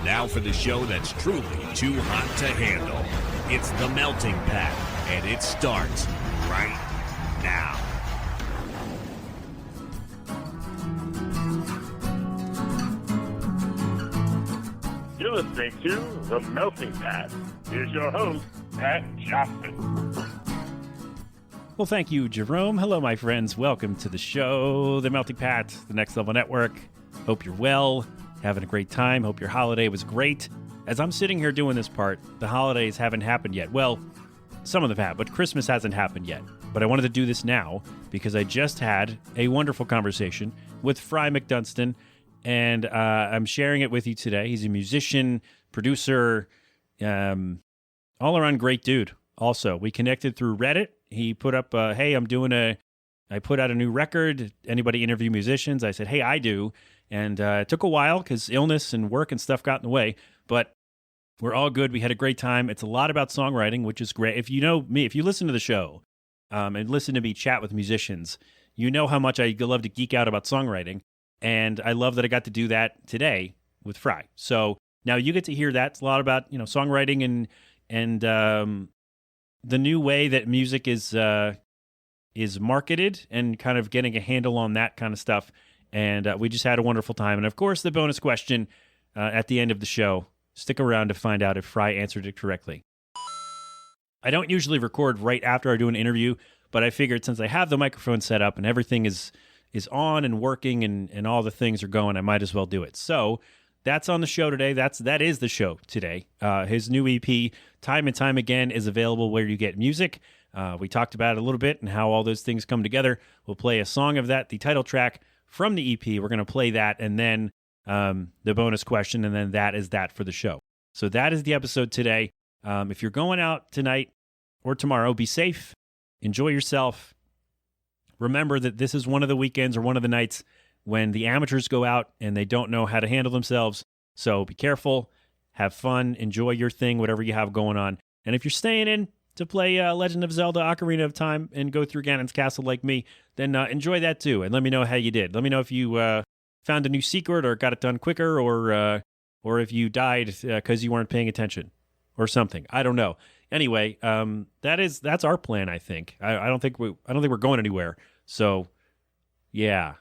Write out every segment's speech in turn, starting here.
Now for the show that's truly too hot to handle. It's The Melting Pat, and it starts right now. You're listening to The Melting Pat. Here's your host, Pat Johnson. Well, thank you, Jerome. Hello, my friends. Welcome to the show, The Melting Pat, the Next Level Network. Hope you're well, having a great time. Hope your holiday was great. As I'm sitting here doing this part, the holidays haven't happened yet. Well, some of them have, but Christmas hasn't happened yet. But I wanted to do this now because I just had a wonderful conversation with Fry McDunstan, and I'm sharing it with you today. He's a musician, producer, all-around great dude. Also, we connected through Reddit. He put up, hey, I put out a new record. Anybody interview musicians? I said, hey, I do. And it took a while because illness and work and stuff got in the way, but we're all good. We had a great time. It's a lot about songwriting, which is great. If you know me, if you listen to the show and listen to me chat with musicians, you know how much I love to geek out about songwriting. And I love that I got to do that today with Fry. So now you get to hear that. It's a lot about, songwriting and the new way that music is marketed and kind of getting a handle on that kind of stuff. And we just had a wonderful time. And of course, the bonus question at the end of the show. Stick around to find out if Fry answered it correctly. I don't usually record right after I do an interview, but I figured since I have the microphone set up and everything is on and working and all the things are going, I might as well do it. So that's on the show today. That is the show today. His new EP, Time and Time Again, is available where you get music. We talked about it a little bit and how all those things come together. We'll play a song of that, the title track from the EP. We're going to play that and then the bonus question, and then that is that for the show. So that is the episode today. If you're going out tonight or tomorrow, be safe. Enjoy yourself. Remember that this is one of the weekends or one of the nights when the amateurs go out and they don't know how to handle themselves. So be careful, have fun, enjoy your thing, whatever you have going on. And if you're staying in to play Legend of Zelda Ocarina of Time and go through Ganon's Castle like me, then enjoy that too. And let me know how you did. Let me know if you found a new secret or got it done quicker or if you died because you weren't paying attention or something. I don't know. Anyway, that's our plan, I think. I don't think we're going anywhere. So, yeah.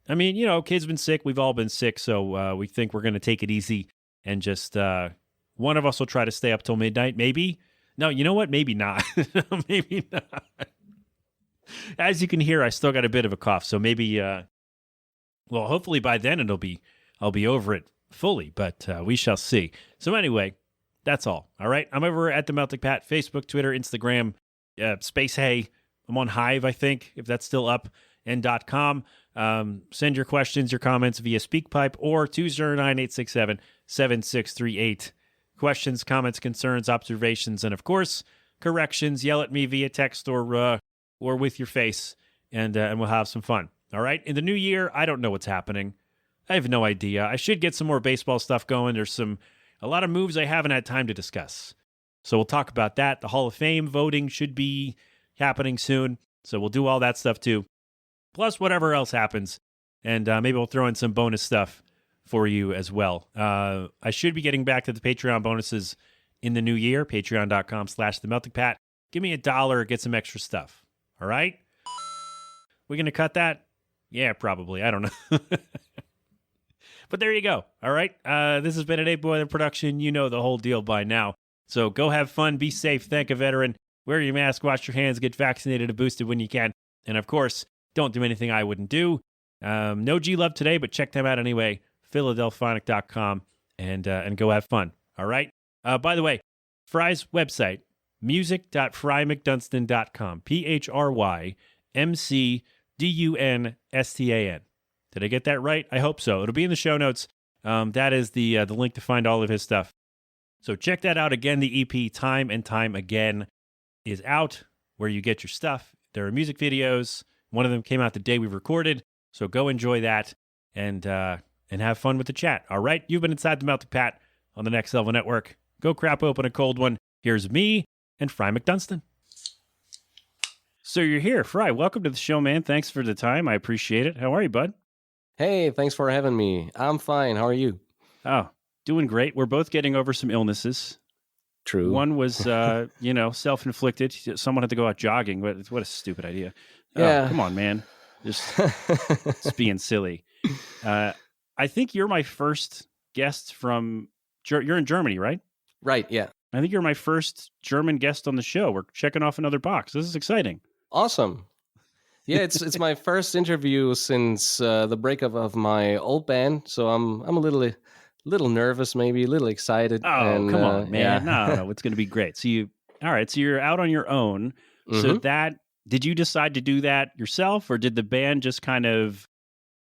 I mean, kid's been sick. We've all been sick. So we think we're going to take it easy and just one of us will try to stay up till midnight. Maybe. No, you know what? Maybe not. Maybe not. As you can hear, I still got a bit of a cough. So maybe, well, hopefully by then I'll be over it fully, but we shall see. So anyway, that's all. All right. I'm over at The Melting Pat, Facebook, Twitter, Instagram, Space Hey. I'm on Hive, I think, if that's still up, and .com. Send your questions, your comments via SpeakPipe or 209-867-7638. Questions, comments, concerns, observations, and of course, corrections. Yell at me via text or with your face, and we'll have some fun. All right. In the new year, I don't know what's happening. I have no idea. I should get some more baseball stuff going. There's a lot of moves I haven't had time to discuss. So we'll talk about that. The Hall of Fame voting should be happening soon. So we'll do all that stuff too. Plus whatever else happens. And maybe we'll throw in some bonus stuff for you as well. I should be getting back to the Patreon bonuses in the new year. Patreon.com/TheMeltingPat. Give me $1, get some extra stuff. All right? We going to cut that? Yeah, probably. I don't know. But there you go. All right. This has been an 8-Boiler production. You know the whole deal by now. So go have fun. Be safe. Thank a veteran. Wear your mask. Wash your hands. Get vaccinated and boosted when you can. And of course, don't do anything I wouldn't do. No G-Love today, but check them out anyway. Philadelphonic.com and go have fun. All right. By the way, Fry's website, music.frymcdunstan.com. PHRYMCDUNSTAN. Did I get that right? I hope so. It'll be in the show notes. That is the link to find all of his stuff. So check that out. Again, the EP Time and Time Again is out where you get your stuff. There are music videos. One of them came out the day we recorded. So go enjoy that and have fun with the chat. All right? You've been inside the Melting Pat on the Next Level Network. Go crap open a cold one. Here's me and Fry McDunstan. So you're here. Fry, welcome to the show, man. Thanks for the time. I appreciate it. How are you, bud? Hey, thanks for having me. I'm fine. How are you? Oh, Doing great. We're both getting over some illnesses. True. One was, self-inflicted. Someone had to go out jogging. What a stupid idea. Yeah. Oh, come on, man. Just being silly. I think you're my first guest from, you're in Germany, right? Right, yeah. I think you're my first German guest on the show. We're checking off another box. This is exciting. Awesome. Yeah, it's my first interview since the breakup of my old band, so I'm a little nervous, maybe a little excited. Oh, come on, man. Yeah. No, it's going to be great. So you're out on your own. So did you decide to do that yourself, or did the band just kind of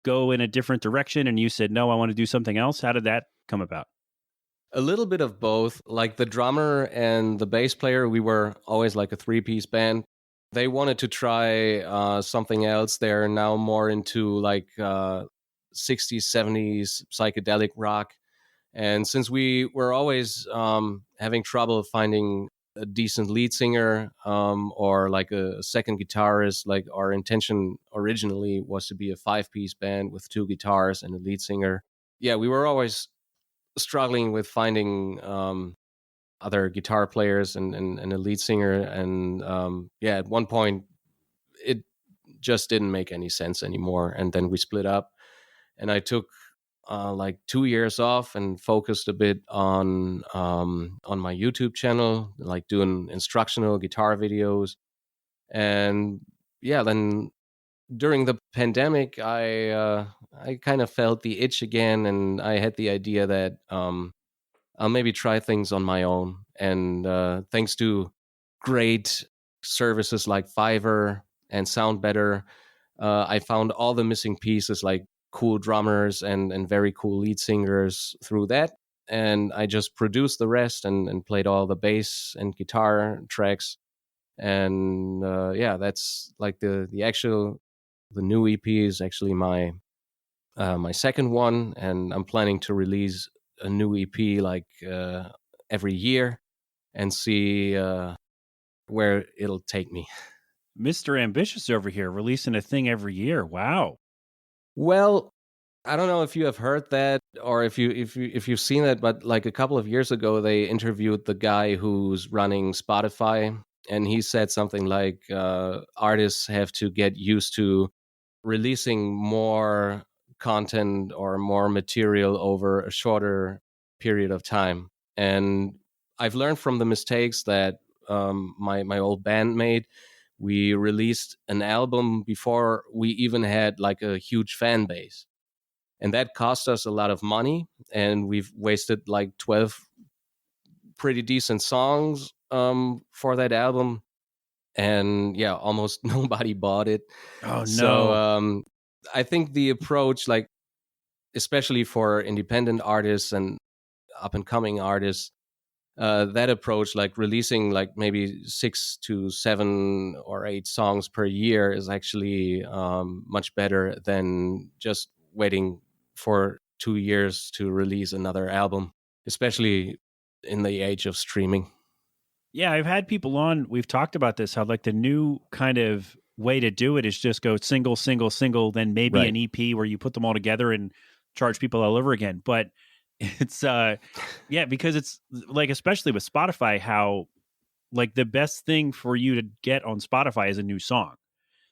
go in a different direction and you said, no, I want to do something else? How did that come about? A little bit of both. Like the drummer and the bass player, we were always like a 3-piece band. They wanted to try something else. They're now more into like 60s, 70s psychedelic rock. And since we were always having trouble finding a decent lead singer or like a second guitarist, like our intention originally was to be a 5-piece band with 2 guitars and a lead singer. Yeah, we were always struggling with finding other guitar players and a lead singer. And at one point, it just didn't make any sense anymore. And then we split up. And I took like 2 years off and focused a bit on my YouTube channel, like doing instructional guitar videos. And then during the pandemic, I kind of felt the itch again, and I had the idea that I'll maybe try things on my own. And thanks to great services like Fiverr and Sound Better, I found all the missing pieces, like cool drummers and very cool lead singers through that. And I just produced the rest and played all the bass and guitar tracks. And that's like the new EP is actually my second one, and I'm planning to release a new EP like every year and see where it'll take me. Mr. Ambitious over here, releasing a thing every year. Wow. Well, I don't know if you have heard that or if you've seen that, but like a couple of years ago, they interviewed the guy who's running Spotify, and he said something like artists have to get used to releasing more content or more material over a shorter period of time. And I've learned from the mistakes that my old band made. We released an album before we even had like a huge fan base. And that cost us a lot of money. And we've wasted like 12 pretty decent songs for that album. And yeah, almost nobody bought it. Oh, no. So I think the approach, like, especially for independent artists and up and coming artists, that approach, like releasing like maybe 6 to 7 or 8 songs per year, is actually much better than just waiting for 2 years to release another album, especially in the age of streaming. Yeah, I've had people on, we've talked about this, how like the new kind of way to do it is just go single, single, single, then maybe Right. an EP where you put them all together and charge people all over again. But it's, because it's like, especially with Spotify, how like the best thing for you to get on Spotify is a new song.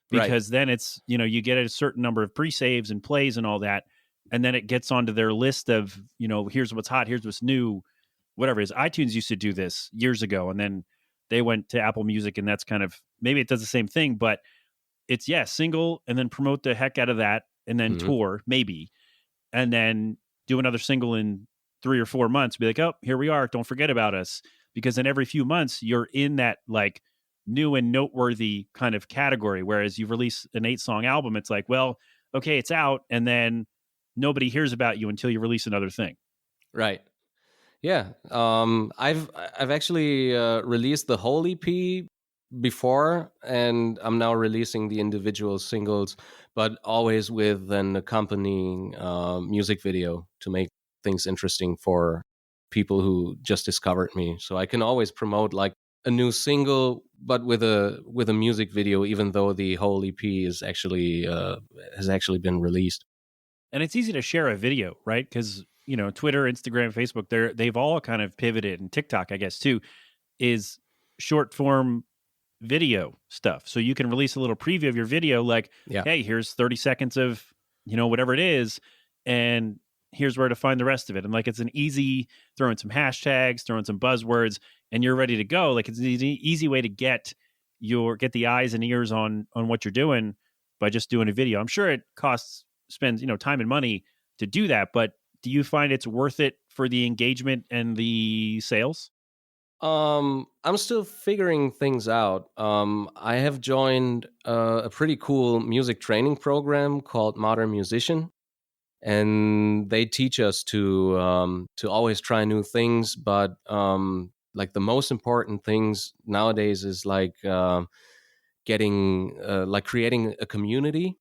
Because then it's, you get a certain number of pre-saves and plays and all that. And then it gets onto their list of, here's what's hot, here's what's new, whatever it is. iTunes used to do this years ago, and then they went to Apple Music, and that's kind of, maybe it does the same thing, but it's, single, and then promote the heck out of that, and then tour, maybe, and then do another single in 3 or 4 months, be like, oh, here we are, don't forget about us. Because then every few months, you're in that, like, new and noteworthy kind of category, whereas you release an 8-song album, it's like, well, okay, it's out, and then nobody hears about you until you release another thing. Right. Yeah. I've actually released the whole EP before, and I'm now releasing the individual singles, but always with an accompanying music video to make things interesting for people who just discovered me. So I can always promote like a new single, but with a music video, even though the whole EP is actually has actually been released. And it's easy to share a video, right? Because, Twitter, Instagram, Facebook, they've all kind of pivoted, and TikTok, I guess too, is short form video stuff. So you can release a little preview of your video, like, Yeah. hey, here's 30 seconds of, whatever it is, and here's where to find the rest of it. And like, it's an easy, throw in some hashtags, throw in some buzzwords, and you're ready to go. Like, it's an easy way to get the eyes and ears on what you're doing by just doing a video. I'm sure it spends, time and money to do that, but do you find it's worth it for the engagement and the sales? I'm still figuring things out. I have joined a pretty cool music training program called Modern Musician, and they teach us to always try new things. But like the most important things nowadays is like creating a community.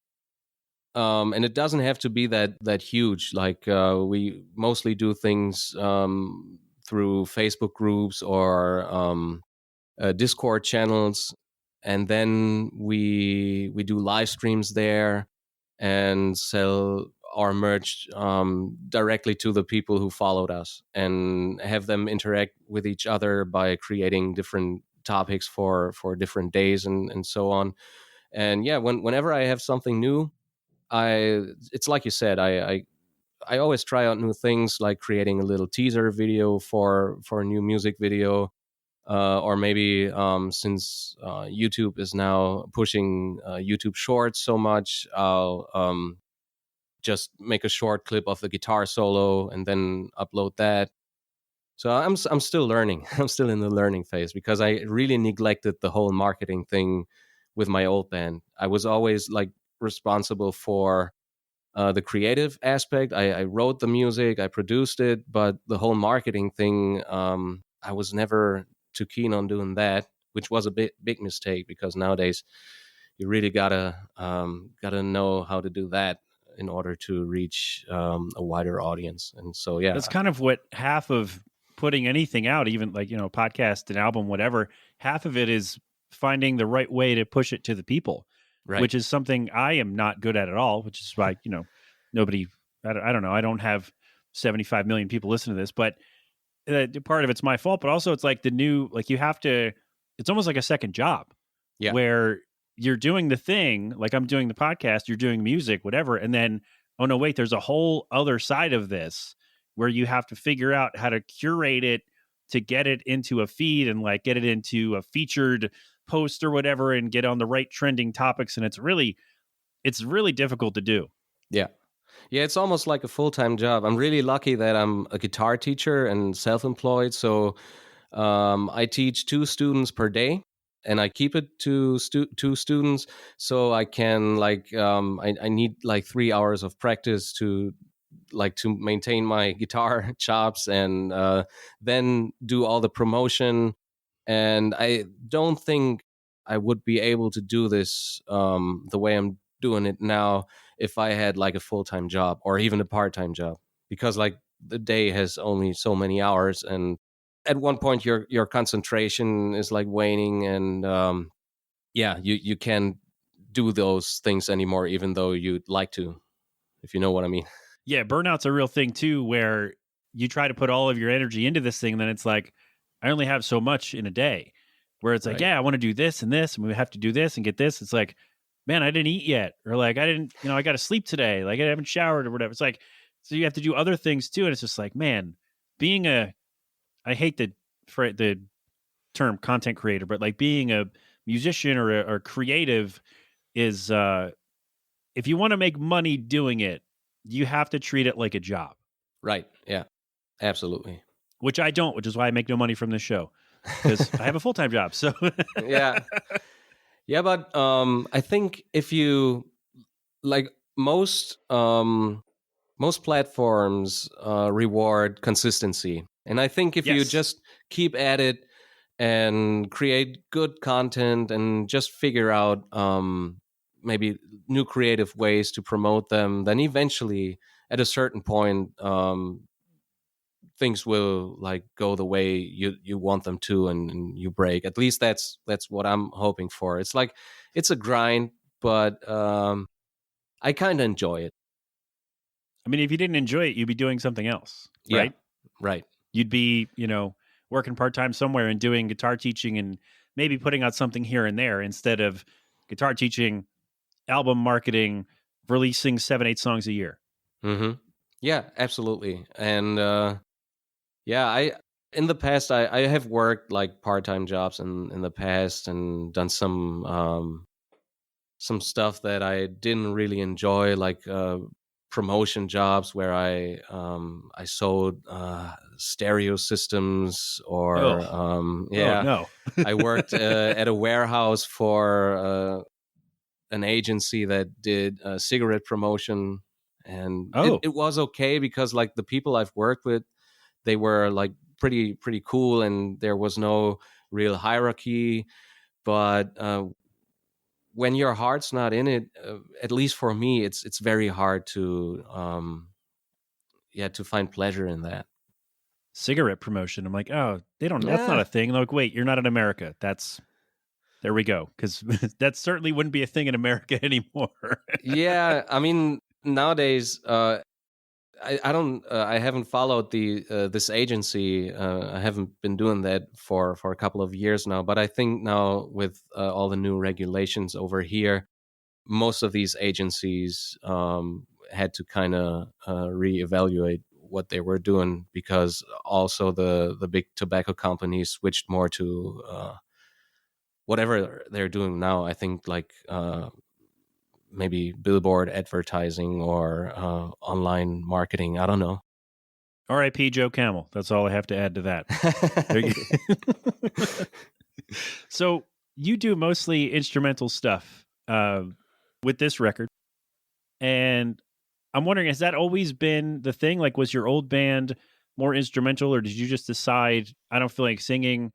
And it doesn't have to be that huge. Like we mostly do things through Facebook groups or Discord channels, and then we do live streams there and sell our merch directly to the people who followed us, and have them interact with each other by creating different topics for different days and so on. And yeah, whenever I have something new, it's like you said, I always try out new things, like creating a little teaser video for a new music video, or maybe since YouTube is now pushing YouTube Shorts so much, I'll just make a short clip of the guitar solo and then upload that. So I'm still learning. I'm still in the learning phase because I really neglected the whole marketing thing with my old band. I was always like responsible for the creative aspect. I wrote the music, I produced it, but the whole marketing thing, I was never too keen on doing that, which was a big mistake, because nowadays you really gotta know how to do that in order to reach a wider audience. And so yeah, That's kind of what half of putting anything out, even like, podcast, an album, whatever, half of it is finding the right way to push it to the people, right. which is something I am not good at all, which is why, nobody, I don't know. I don't have 75 million people listen to this, but part of it's my fault, but also it's like it's almost like a second job, Yeah. where you're doing the thing, like I'm doing the podcast, you're doing music, whatever. And then, oh no, wait, there's a whole other side of this where you have to figure out how to curate it to get it into a feed and like get it into a featured post or whatever and get on the right trending topics. And it's really difficult to do. Yeah. Yeah, it's almost like a full-time job. I'm really lucky that I'm a guitar teacher and self-employed. So I teach 2 students per day, and I keep it to 2 students. So I can I need like 3 hours of practice to maintain my guitar chops, and then do all the promotion. And I don't think I would be able to do this the way I'm doing it now if I had like a full-time job or even a part-time job, because like the day has only so many hours, and at one point your concentration is like waning, and you can't do those things anymore, even though you'd like to, if you know what I mean. Yeah, burnout's a real thing too, where you try to put all of your energy into this thing, and then it's like, I only have so much in a day. Where it's like, Right. yeah, I want to do this and this, and we have to do this and get this. It's like, man, I didn't eat yet, or like I didn't, I got to sleep today, like I haven't showered or whatever. It's like, so you have to do other things too, and it's just like, man, I hate the term content creator, but like being a musician or a creative is, if you want to make money doing it, you have to treat it like a job. Right. Yeah. Absolutely. Which I don't, which is why I make no money from this show, because I have a full-time job. So Yeah. Yeah, but I think if you like most platforms reward consistency, and I think if you Yes. just keep at it and create good content and just figure out maybe new creative ways to promote them, then eventually at a certain point things will like go the way you want them to, and you break. At least that's what I'm hoping for. It's like it's a grind, but I kind of enjoy it. I mean, if you didn't enjoy it, you'd be doing something else, Yeah, right? right. You'd be, working part-time somewhere and doing guitar teaching and maybe putting out something here and there instead of guitar teaching, album marketing, releasing 7, 8 songs a year. Hmm. Yeah, absolutely. And yeah, I in the past I have worked like part-time jobs in the past and done some stuff that I didn't really enjoy, like promotion jobs where I sold stereo systems, or Oh, oh yeah, no. I worked at a warehouse for an agency that did cigarette promotion, and Oh, it was okay because like the people I've worked with, they were like pretty cool, and there was no real hierarchy. But when your heart's not in it, at least for me, it's very hard to yeah, to find pleasure in that. cigarette promotion. I'm like, oh, that's not Yeah, a thing. They're like, wait, you're not in America. There we go. Because that certainly wouldn't be a thing in America anymore. yeah. I mean, nowadays, I don't I haven't followed the this agency. I haven't been doing that for a couple of years now. But I think now with all the new regulations over here, most of these agencies had to kind of reevaluate what they were doing, because also the big tobacco companies switched more to whatever they're doing now. I think like maybe billboard advertising or online marketing. I don't know. R.I.P. Joe Camel. That's all I have to add to that. There you So you do mostly instrumental stuff with this record. And I'm wondering, has that always been the thing? Like, was your old band more instrumental, or did you just decide, I don't feel like singing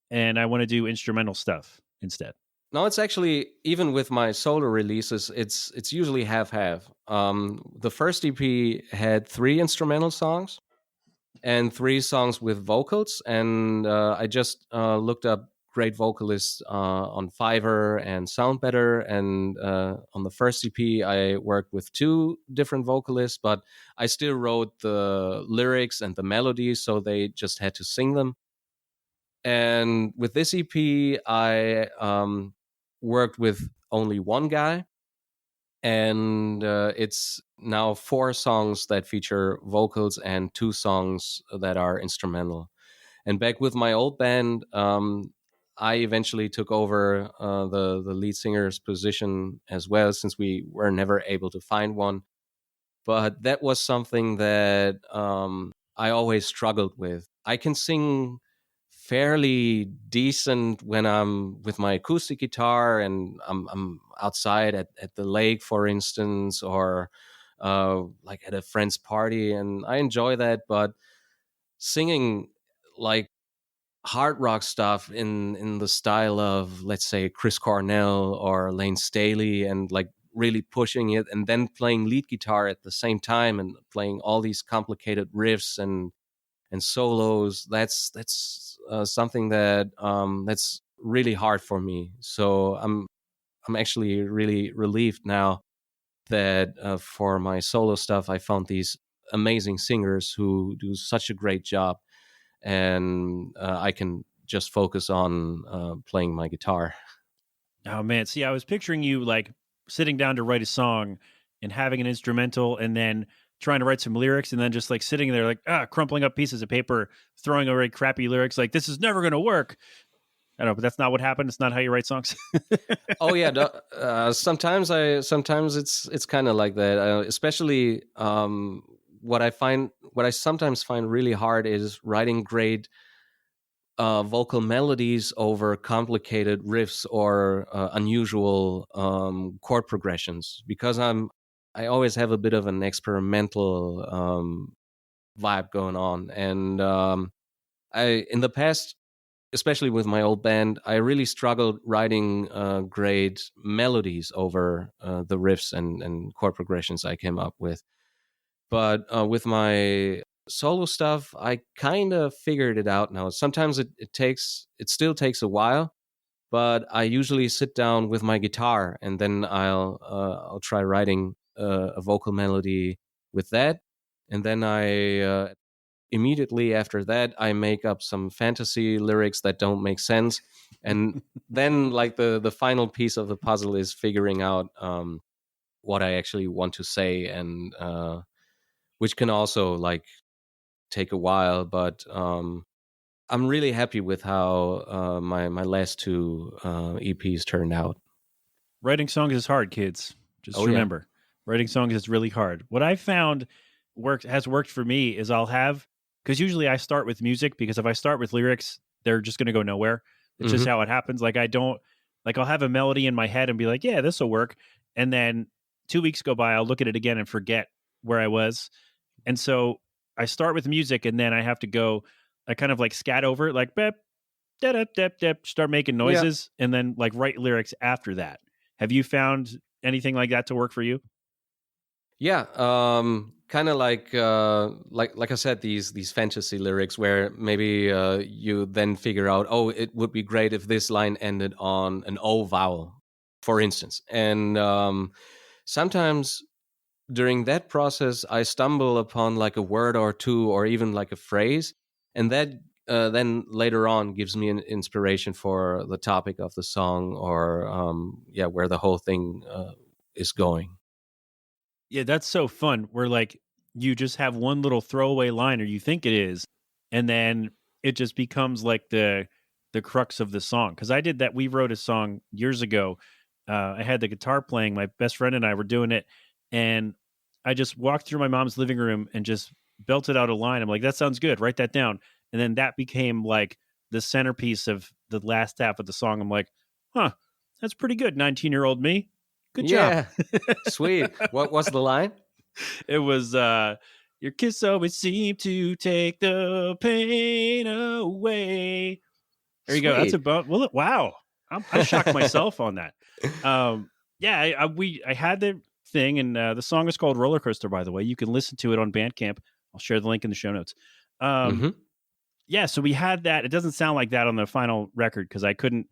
and I want to do instrumental stuff instead? No, it's actually, even with my solo releases, it's usually half half. The first EP had 3 instrumental songs and 3 songs with vocals, and I just looked up great vocalists on Fiverr and Sound Better. And on the first EP, I worked with 2 different vocalists, but I still wrote the lyrics and the melodies, so they just had to sing them. And with this EP, I worked with only one guy, and it's now 4 songs that feature vocals and 2 songs that are instrumental. And back with my old band, I eventually took over the lead singer's position as well, since we were never able to find one. But that was something that I always struggled with. I can sing fairly decent when I'm with my acoustic guitar and I'm outside at the lake, for instance, or like at a friend's party, and I enjoy that. But singing like hard rock stuff in the style of, let's say, Chris Cornell or Lane Staley, and like really pushing it, and then playing lead guitar at the same time and playing all these complicated riffs and solos, that's something that that's really hard for me. So I'm actually really relieved now that for my solo stuff I found these amazing singers who do such a great job, and I can just focus on playing my guitar. Oh man, see, I was picturing you like sitting down to write a song and having an instrumental and then trying to write some lyrics and then just like sitting there like crumpling up pieces of paper, throwing away crappy lyrics like this is never going to work. I don't know, but that's not what happened. It's not how you write songs. Oh yeah, sometimes it's kind of like that. Especially what I sometimes find really hard is writing great vocal melodies over complicated riffs or unusual chord progressions, because I always have a bit of an experimental vibe going on. And I in the past, especially with my old band, I really struggled writing great melodies over the riffs and chord progressions I came up with. But with my solo stuff, I kind of figured it out now. Sometimes it still takes a while, but I usually sit down with my guitar and then I'll try writing a vocal melody with that, and then I immediately after that I make up some fantasy lyrics that don't make sense, and then like the final piece of the puzzle is figuring out what I actually want to say, and which can also like take a while, but I'm really happy with how my last two EPs turned out. Writing songs is hard, kids. Just Oh yeah. remember, writing songs is really hard. What I found has worked for me is I'll have, because usually I start with music, because if I start with lyrics, they're just going to go nowhere. It's just how it happens. Like I don't like I'll have a melody in my head and be like, yeah, this will work, and then 2 weeks go by, I'll look at it again and forget where I was, and so I start with music, and then I have to go. I kind of like scat over it, like bep, da da da da, start making Yeah. noises, and then like write lyrics after that. Have you found anything like that to work for you? Yeah, kind of like I said, these fantasy lyrics where maybe you then figure out, oh, it would be great if this line ended on an O vowel, for instance. And sometimes during that process, I stumble upon like a word or two, or even like a phrase, and that then later on gives me an inspiration for the topic of the song, or yeah, where the whole thing is going. Yeah, that's so fun. Where like you just have one little throwaway line, or you think it is, and then it just becomes like the crux of the song. Because I did that. We wrote a song years ago. I had the guitar playing. My best friend and I were doing it, and I just walked through my mom's living room and just belted out a line. I'm like, "That sounds good. Write that down." And then that became like the centerpiece of the last half of the song. I'm like, "Huh, that's pretty good." 19-year-old me, good job. Yeah, sweet. What was the line? It was your kiss always seemed to take the pain away. There you go. That's Sweet. about wow. I shocked myself on that. Yeah, I had the thing, and the song is called Roller Coaster. By the way, you can listen to it on Bandcamp. I'll share the link in the show notes. Hmm. Yeah, so we had that. It doesn't sound like that on the final record because I couldn't.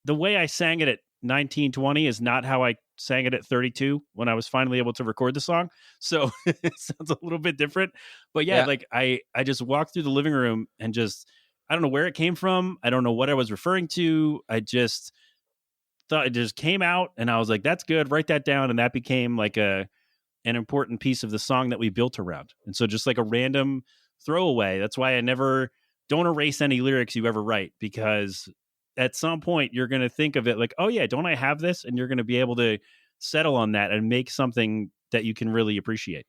The way I sang it at 19, 20 is not how I sang it at 32 when I was finally able to record the song. So it sounds a little bit different. But yeah, Yeah. like I just walked through the living room and just I don't know where it came from. I don't know what I was referring to. I just thought it just came out and I was like, that's good. Write that down. And that became like an important piece of the song that we built around. And so just like a random throwaway. That's why I never don't erase any lyrics you ever write, because at some point you're going to think of it like, oh yeah, don't I have this? And you're going to be able to settle on that and make something that you can really appreciate.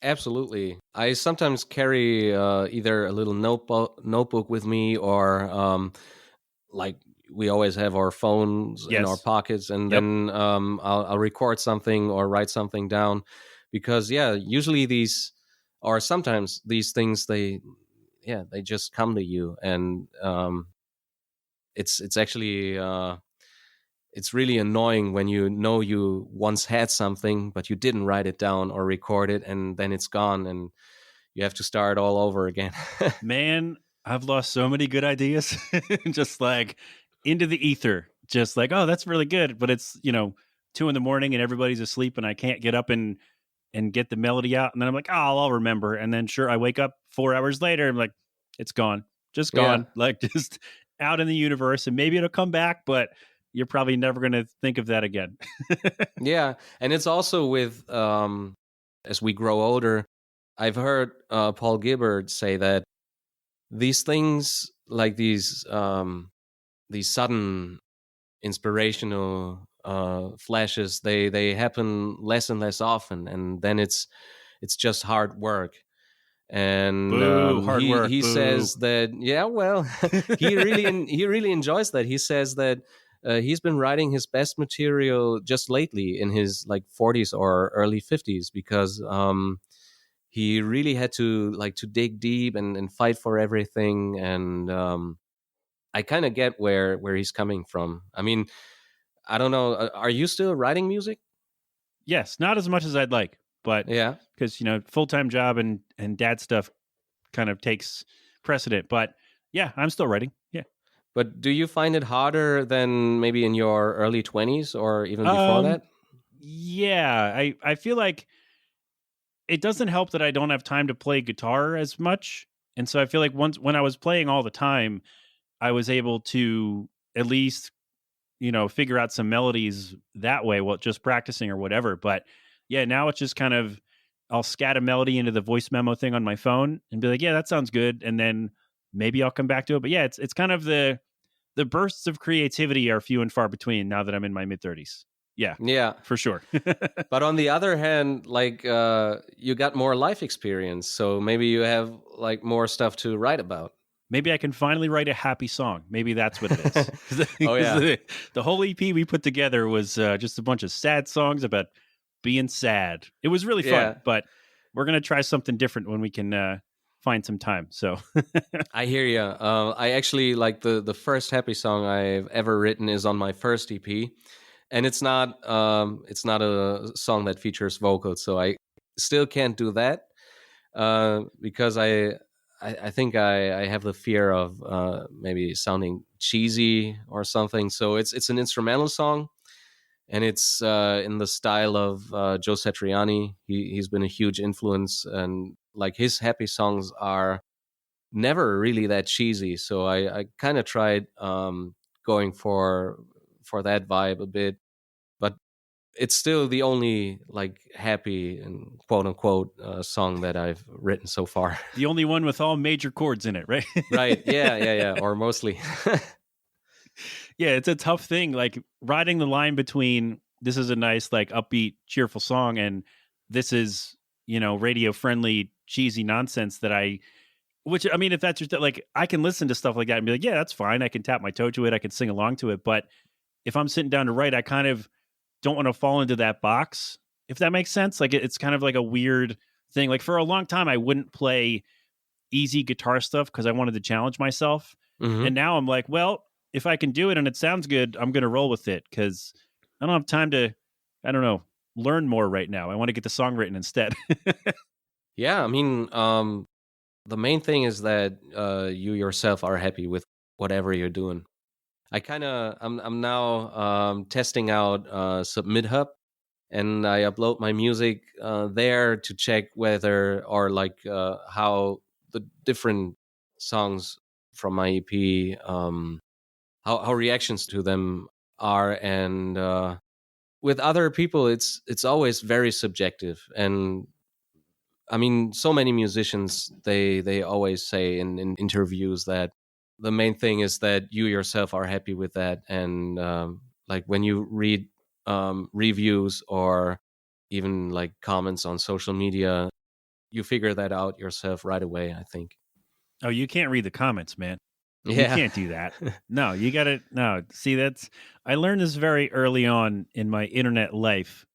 Absolutely. I sometimes carry either a little notebook with me, or like we always have our phones in our Yes. pockets, and Yep. then I'll record something or write something down, because yeah, usually these, or sometimes these things, they just come to you, and it's actually it's really annoying when you know you once had something but you didn't write it down or record it, and then it's gone and you have to start all over again. Man, I've lost so many good ideas just like into the ether. Just like, oh, that's really good. But it's, 2 a.m. and everybody's asleep and I can't get up and get the melody out. And then I'm like, oh, I'll remember. And then sure, I wake up 4 hours later. I'm like, it's gone, just Yeah. gone, like just out in the universe. And maybe it'll come back, but you're probably never going to think of that again. Yeah, and it's also with as we grow older, I've heard Paul Gibbard say that these things, like these sudden inspirational flashes, they happen less and less often, and then it's just hard work. And Boo, hard work. he Boo. says that, yeah, well, he really enjoys that. He says that he's been writing his best material just lately in his like 40s or early 50s, because he really had to dig deep and fight for everything. And I kind of get where he's coming from. I mean, I don't know, are you still writing music? Yes, not as much as I'd like, but Yeah. because full-time job and dad stuff kind of takes precedent. But yeah, I'm still writing. Yeah. But do you find it harder than maybe in your early 20s or even before Um. that? Yeah. I feel like it doesn't help that I don't have time to play guitar as much. And so I feel like when I was playing all the time, I was able to at least, figure out some melodies that way while just practicing or whatever. But yeah, now it's just kind of, I'll scat a melody into the voice memo thing on my phone and be like, yeah, that sounds good. And then maybe I'll come back to it. But yeah, it's kind of the bursts of creativity are few and far between now that I'm in my mid-30s. Yeah. Yeah. For sure. But on the other hand, like you got more life experience, so maybe you have like more stuff to write about. Maybe I can finally write a happy song. Maybe that's what it is. Oh, yeah. The whole EP we put together was just a bunch of sad songs about being sad. It was really fun, Yeah. but we're going to try something different when we can find some time. So I hear you. I actually like the first happy song I've ever written is on my first EP, and it's not a song that features vocals, so I still can't do that because I think I have the fear of maybe sounding cheesy or something. So it's an instrumental song, and it's in the style of Joe Satriani. He's been a huge influence, and like his happy songs are never really that cheesy. So I kind of tried going for that vibe a bit, but it's still the only like happy and quote unquote song that I've written so far. the only one with all major chords in it, right? Right. Yeah. Or mostly. Yeah, it's a tough thing, like riding the line between this is a nice, like upbeat, cheerful song, and this is, radio friendly, cheesy nonsense which I mean, if that's your like, I can listen to stuff like that and be like, yeah, that's fine. I can tap my toe to it. I can sing along to it. But if I'm sitting down to write, I kind of don't want to fall into that box, if that makes sense. Like it's kind of like a weird thing. Like for a long time, I wouldn't play easy guitar stuff because I wanted to challenge myself. Mhm. And now I'm like, well, if I can do it and it sounds good, I'm going to roll with it because I don't have time to, I don't know, learn more right now. I want to get the song written instead. Yeah. I mean, the main thing is that you yourself are happy with whatever you're doing. I'm now testing out SubmitHub, and I upload my music there to check whether or like how the different songs from my EP, how reactions to them are, and with other people, it's always very subjective. And I mean, so many musicians they always say in interviews that the main thing is that you yourself are happy with that, and like when you read reviews or even like comments on social media, you figure that out yourself right away, I think. Oh, you can't read the comments, man. Yeah. You can't do that. No, you got to, no. See, I learned this very early on in my internet life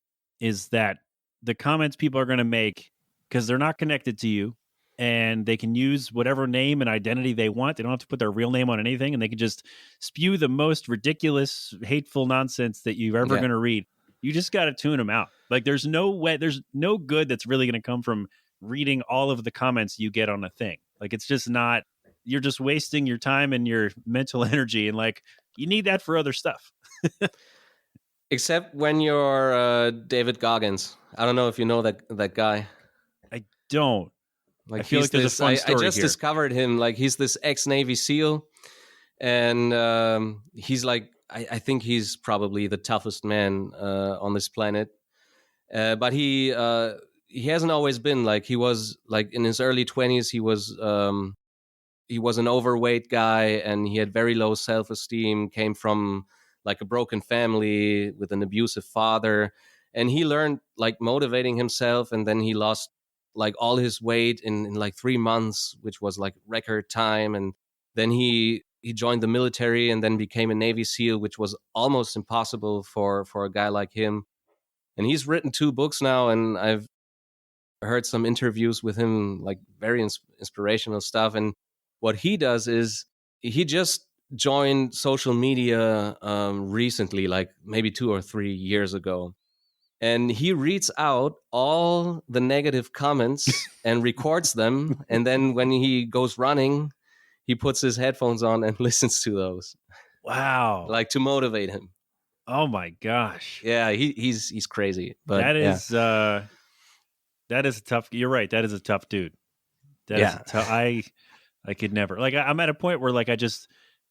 is that the comments people are going to make, because they're not connected to you and they can use whatever name and identity they want. They don't have to put their real name on anything, and they can just spew the most ridiculous, hateful nonsense that you're ever Yeah. going to read. You just got to tune them out. Like there's no way, there's no good that's really going to come from reading all of the comments you get on a thing. Like it's just not, you're just wasting your time and your mental energy, and like you need that for other stuff. Except when you're David Goggins. I don't know if you know that guy. I don't. Like I feel he's like there's a this, fun I story just here. discovered him. Like he's this ex-Navy SEAL, and he's like, I think he's probably the toughest man on this planet. But he hasn't always been like, he was like in his early 20s. He was an overweight guy, and he had very low self-esteem. Came from like a broken family with an abusive father, and he learned like motivating himself, and then he lost like all his weight in like 3 months, which was like record time. And then he joined the military and then became a Navy SEAL, which was almost impossible for a guy like him. And he's written 2 books now, and I've heard some interviews with him, like very inspirational stuff. And what he does is he just joined social media recently, like maybe 2 or 3 years ago. And he reads out all the negative comments and records them. And then when he goes running, he puts his headphones on and listens to those, Wow. like to motivate him. Oh my gosh. Yeah, he's crazy. But That yeah. is That is a tough. You're right. That is a tough dude. That is Yeah. a tough. I could never. Like I'm at a point where like I just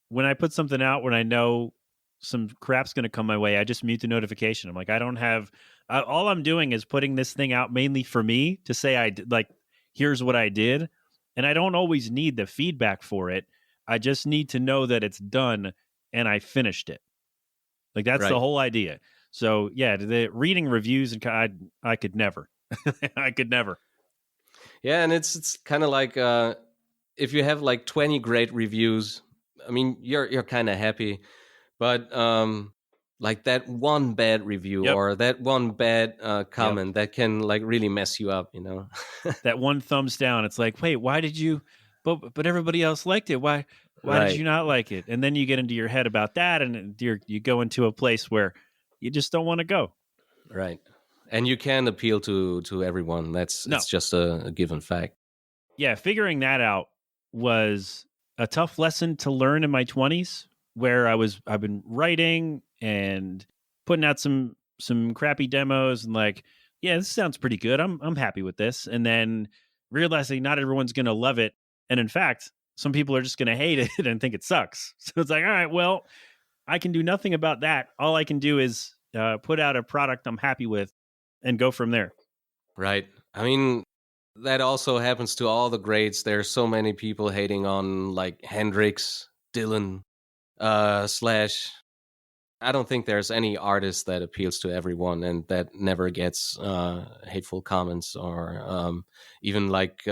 when I put something out when I know some crap's going to come my way, I just mute the notification. I'm like I don't have. All I'm doing is putting this thing out mainly for me to say I did. Like here's what I did, and I don't always need the feedback for it. I just need to know that it's done and I finished it. Like that's the Right. whole idea. So yeah, the reading reviews and I could never. I could never. Yeah, and it's kind of like if you have like 20 great reviews, I mean, you're kind of happy, but like that one bad review Yep. or that one bad Yep. comment that can like really mess you up, you know. That one thumbs down. It's like, wait, why did you? But everybody else liked it. Why did you Right. not like it? And then you get into your head about that, and you go into a place where you just don't want to go. Right. And you can appeal to everyone. No. It's just a given fact. Yeah, figuring that out was a tough lesson to learn in my 20s where I've been writing and putting out some crappy demos and like, yeah, this sounds pretty good. I'm happy with this. And then realizing not everyone's going to love it, and in fact, some people are just going to hate it and think it sucks. So it's like, all right, well, I can do nothing about that. All I can do is put out a product I'm happy with and go from there. Right. I mean, that also happens to all the greats. There's so many people hating on like Hendrix, Dylan, Slash. I don't think there's any artist that appeals to everyone and that never gets hateful comments or even like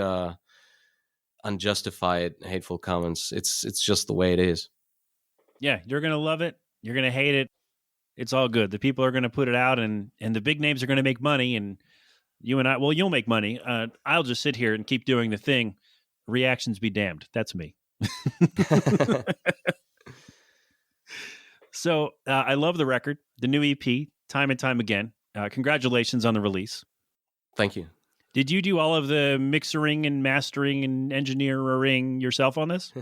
unjustified hateful comments. It's just the way it is. Yeah, you're going to love it. You're going to hate it. It's all good. The people are going to put it out, and the big names are going to make money, and you and I, well, you'll make money. I'll just sit here and keep doing the thing. Reactions be damned. That's me. So I love the record, the new EP, time and time again. Congratulations on the release. Thank you. Did you do all of the mixering and mastering and engineering yourself on this?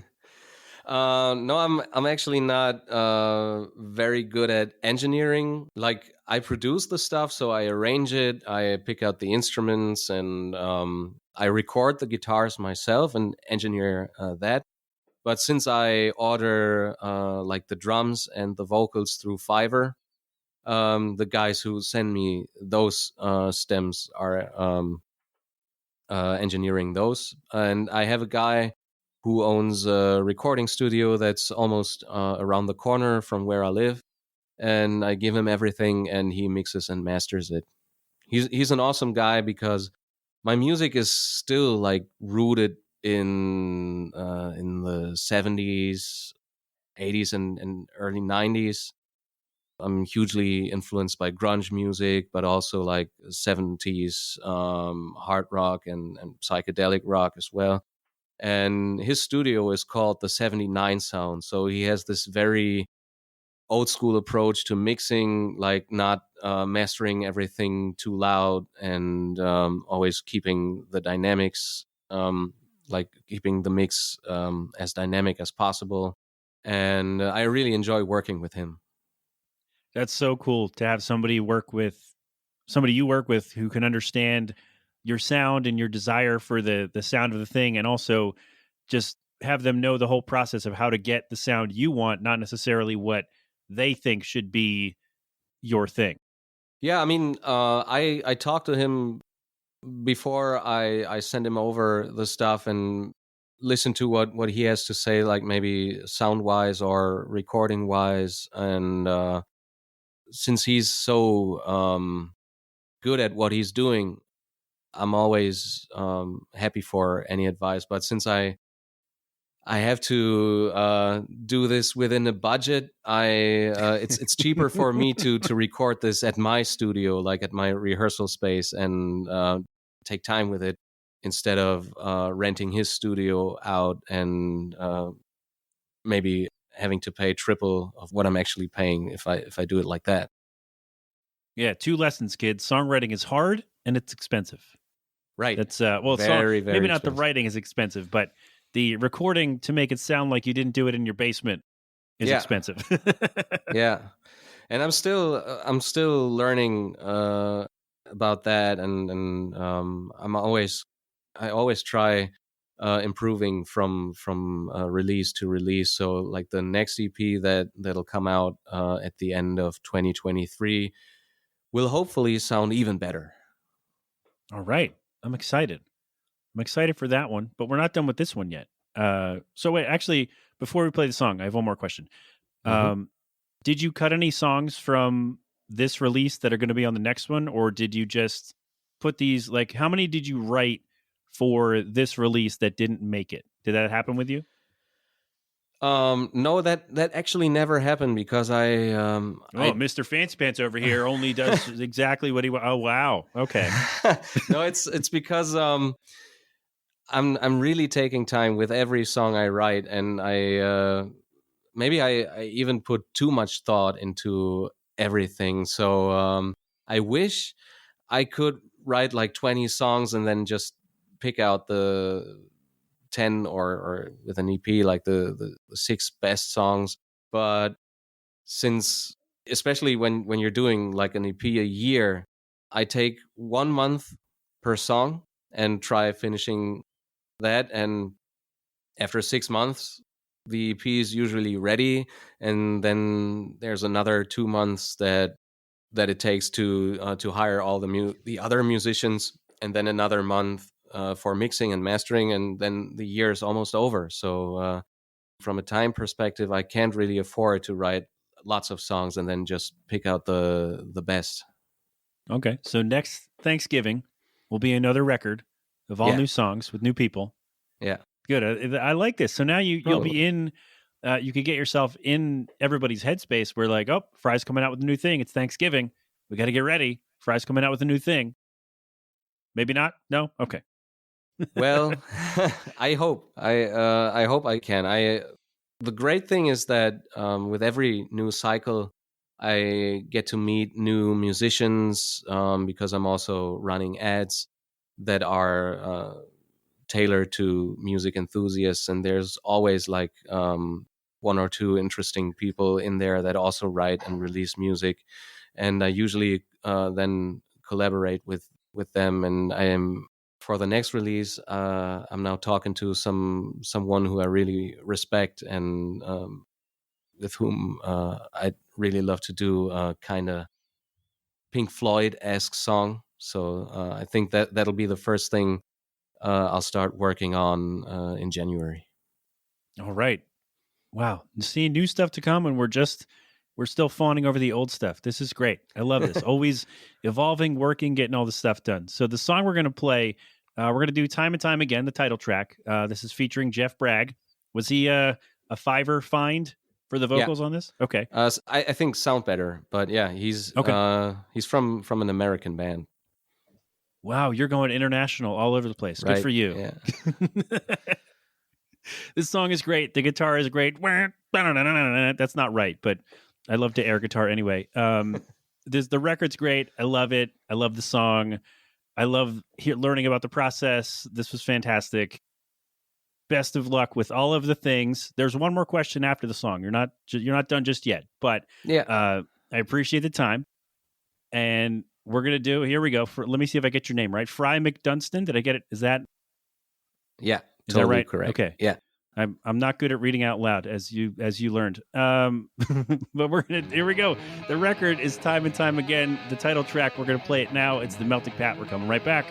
No, I'm actually not very good at engineering. Like I produce the stuff, so I arrange it, I pick out the instruments, and I record the guitars myself and engineer that. But since I order like the drums and the vocals through Fiverr, the guys who send me those stems are engineering those, and I have a guy who owns a recording studio that's almost around the corner from where I live. And I give him everything and he mixes and masters it. He's an awesome guy because my music is still like rooted in the 70s, 80s, and early 90s. I'm hugely influenced by grunge music, but also like 70s hard rock and psychedelic rock as well. And his studio is called the 79 Sound. So he has this very old school approach to mixing, like not mastering everything too loud and always keeping the dynamics, like keeping the mix as dynamic as possible. And I really enjoy working with him. That's so cool to have somebody you work with who can understand your sound and your desire for the sound of the thing, and also just have them know the whole process of how to get the sound you want, not necessarily what they think should be your thing. Yeah, I mean, I talked to him before I send him over the stuff and listen to what he has to say, like maybe sound wise or recording wise. And since he's so good at what he's doing, I'm always happy for any advice. But since I have to do this within a budget, it's cheaper for me to record this at my studio, like at my rehearsal space, and take time with it instead of renting his studio out and maybe having to pay triple of what I'm actually paying if I do it like that. Yeah, 2 lessons, kids. Songwriting is hard and it's expensive. Right. That's well, very, very maybe not expensive. the writing is expensive, but the recording to make it sound like you didn't do it in your basement is expensive. Yeah. And I'm still learning about that, and I always try improving from release to release. So like the next EP that'll come out at the end of 2023 will hopefully sound even better. All right. I'm excited. I'm excited for that one, but we're not done with this one yet. So wait, actually, before we play the song, I have one more question. Did you cut any songs from this release that are going to be on the next one, or did you just put these, like, how many did you write for this release that didn't make it? Did that happen with you? No, that actually never happened because Mr. Fancy Pants over here only does exactly what he wants. Oh, wow. Okay. No, it's because I'm really taking time with every song I write, and I even put too much thought into everything. So I wish I could write like 20 songs and then just pick out the 10 or with an EP like the 6 best songs. But since, especially when you're doing like an EP a year, I take 1 month per song and try finishing that. And after 6 months, the EP is usually ready, and then there's another 2 months that it takes to hire all the other musicians, and then another month for mixing and mastering, and then the year is almost over. So from a time perspective, I can't really afford to write lots of songs and then just pick out the best. Okay, so next Thanksgiving will be another record of all new songs with new people. Yeah. Good. I like this. So now you'll be in, you could get yourself in everybody's headspace where like, oh, Fry's coming out with a new thing. It's Thanksgiving. We got to get ready. Fry's coming out with a new thing. Maybe not. No. Okay. Well, I hope I can. The great thing is that with every new cycle, I get to meet new musicians because I'm also running ads that are tailored to music enthusiasts, and there's always like 1 or 2 interesting people in there that also write and release music, and I usually then collaborate with them. And I am, for the next release, I'm now talking to someone who I really respect and with whom I'd really love to do a kind of Pink Floyd-esque song. So I think that'll be the first thing I'll start working on in January. All right. Wow. Seeing new stuff to come, and we're still fawning over the old stuff. This is great. I love this. Always evolving, working, getting all this stuff done. So the song we're going to play, we're going to do Time and Time Again, the title track. This is featuring Jeff Bragg. Was he a Fiverr find for the vocals on this? Okay. I think Sound Better, but yeah, he's from an American band. Wow, you're going international all over the place. Right. Good for you. Yeah. This song is great. The guitar is great. That's not right, but I love to air guitar anyway. The record's great. I love it. I love the song. I love learning about the process. This was fantastic. Best of luck with all of the things. There's one more question after the song. You're not done just yet, but I appreciate the time. And we're going to do, here we go. Let me see if I get your name right. Fry McDunstan. Did I get it? Is that? Yeah. Is totally that right? Correct. Okay. Yeah. I'm not good at reading out loud as you learned. But here we go. The record is Time and Time Again. The title track, we're going to play it now. It's The Melting Pat. We're coming right back.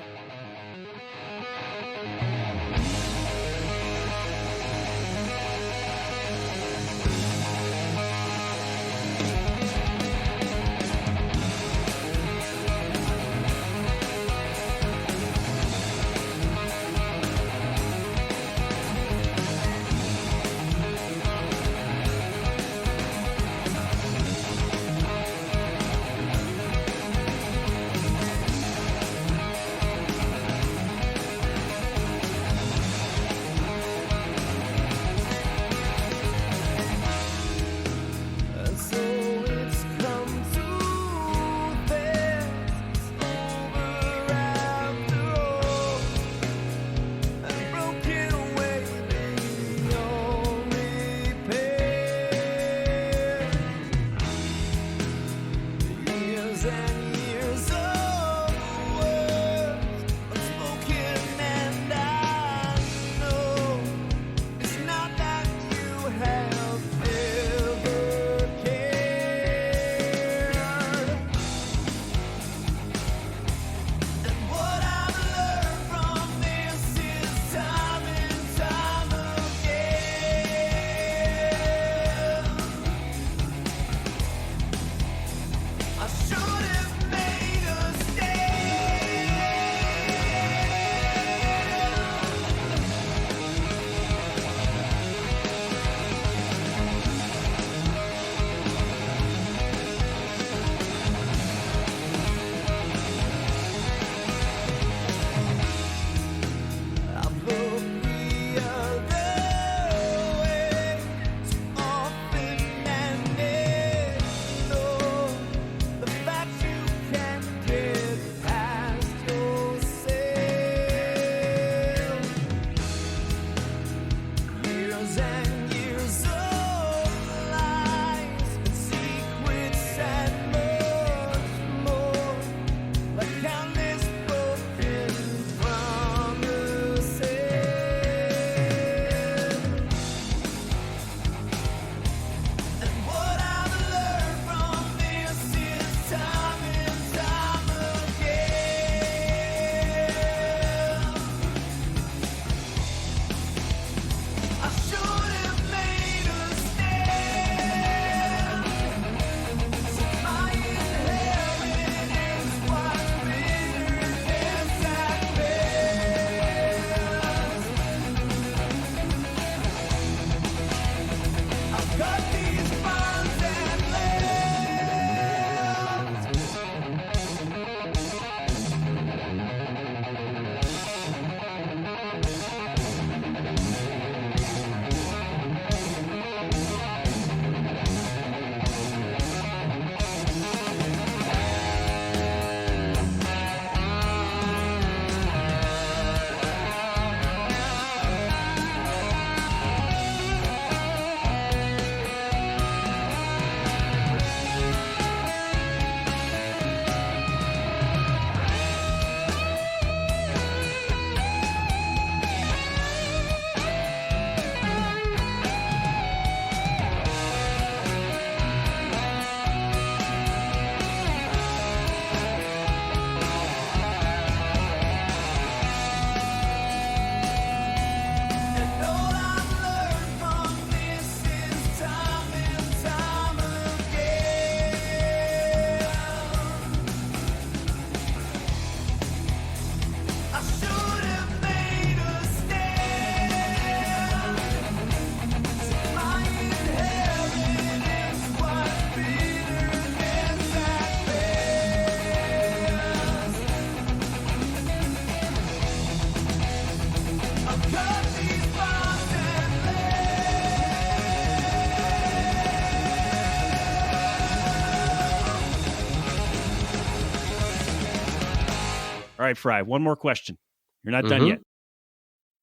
right, Fry, one more question. You're not done Mhm. yet.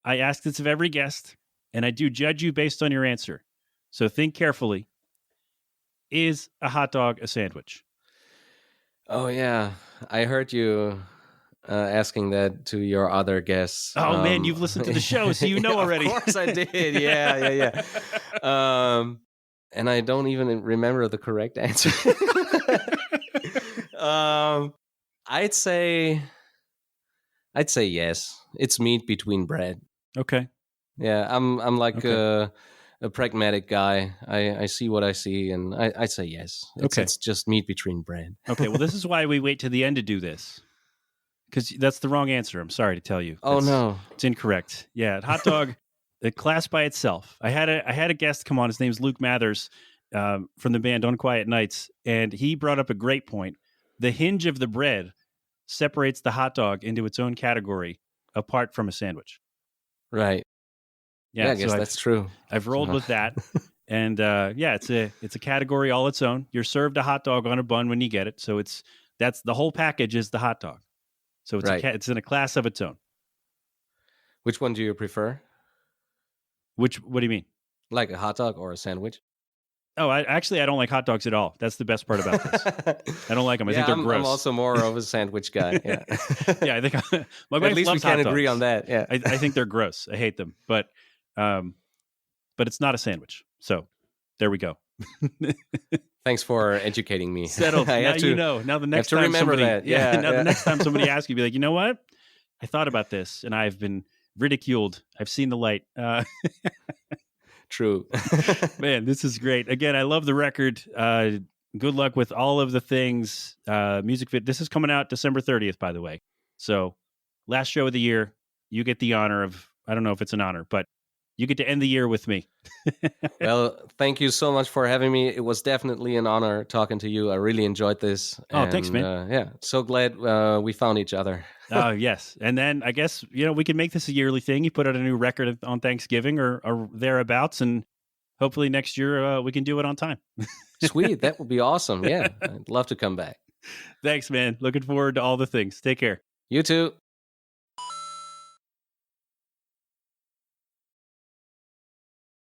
I ask this of every guest, and I do judge you based on your answer. So think carefully. Is a hot dog a sandwich? Oh yeah, I heard you asking that to your other guests. Oh, man, you've listened to the show, so you know yeah, already. Of course I did. Yeah. And I don't even remember the correct answer. um, I'd say yes. It's meat between bread. Okay. Yeah, I'm like Okay. a pragmatic guy. I see what I see, and I say yes. Okay. It's just meat between bread. Okay, well, this is why we wait to the end to do this. Because that's the wrong answer. I'm sorry to tell you. Oh no. It's incorrect. Yeah, hot dog, the class by itself. I had a guest come on. His name's Luke Mathers from the band Unquiet Nights, and he brought up a great point. The hinge of the bread separates the hot dog into its own category apart from a sandwich. Right. Yeah, I guess that's true. I've rolled with that, and it's a category all its own. You're served a hot dog on a bun when you get it, so that's the whole package is the hot dog. So it's Right. It's in a class of its own. Which one do you prefer? What do you mean? Like a hot dog or a sandwich? Oh, I don't like hot dogs at all. That's the best part about this. I don't like them. I think they're gross. I'm also more of a sandwich guy. Yeah. Yeah, I think my wife At least we loves can hot agree dogs. on that. Yeah. I think they're gross. I hate them, but it's not a sandwich. So there we go. Thanks for educating me. Settled. I Now have to, you know. Now the next to time remember somebody, that. Yeah. Now the next time somebody asks you, be like, you know what? I thought about this, and I've been ridiculed. I've seen the light. True. Man, this is great. Again, I love the record. Good luck with all of the things. Music vid. This is coming out December 30th, by the way. So last show of the year, you get the honor of, I don't know if it's an honor, but you get to end the year with me. Well, thank you so much for having me. It was definitely an honor talking to you. I really enjoyed this. Oh, thanks, man. Yeah, so glad we found each other. Oh, yes. And then I guess, we can make this a yearly thing. You put out a new record on Thanksgiving or thereabouts, and hopefully next year we can do it on time. Sweet. That would be awesome. Yeah, I'd love to come back. Thanks, man. Looking forward to all the things. Take care. You too.